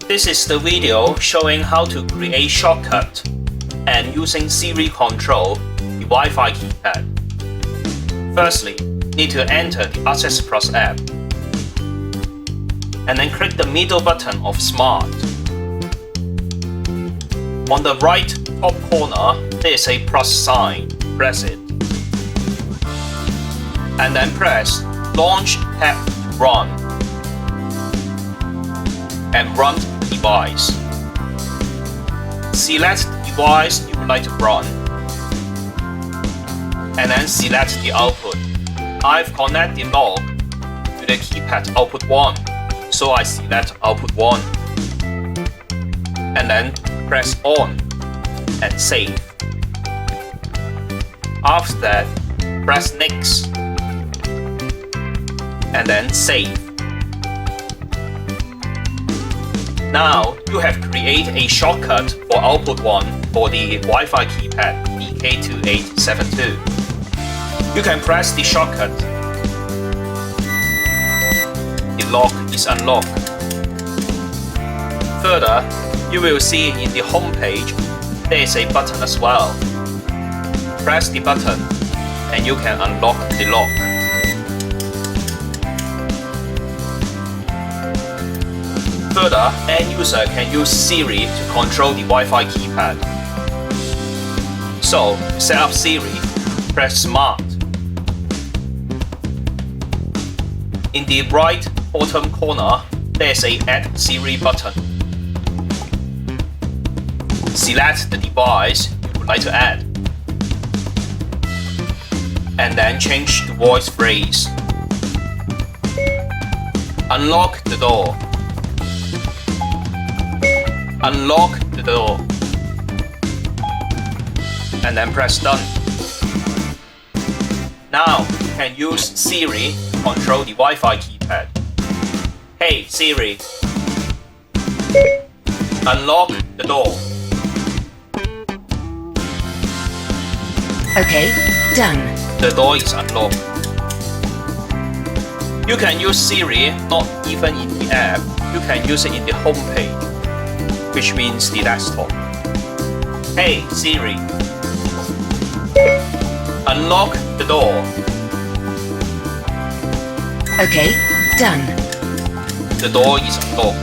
This is the video showing how to create shortcut and using Siri control the Wi-Fi keypad. Firstly, need to enter the Access Plus app and then click the middle button of Smart. On the right top corner, there is a plus sign. Press it. And then press Launch Tab to Run. And run the device. Select the device you would like to run. And then select the output. I've connected the log to the keypad output 1, so I select output 1. And then press on and save. After that, press next and then save. Now you have created a shortcut for output 1 for the Wi-Fi keypad DK-2872. You can press the shortcut. The lock is unlocked. Further, you will see in the home page there is a button as well. Press the button and you can unlock the lock. Further, end user can use Siri to control the Wi-Fi keypad. So, to set up Siri, press Smart. In the right bottom corner, there is a Add Siri button. Select the device you would like to add. And then change the voice phrase. Unlock the door. Unlock the door. And then press Done. Now you can use Siri to control the Wi-Fi keypad. Hey Siri, unlock the door. Okay, done. The door is unlocked. You can use Siri not even in the app, you can use it in the home page, which means the desktop. Hey Siri, unlock the door. Okay, done. The door is unlocked.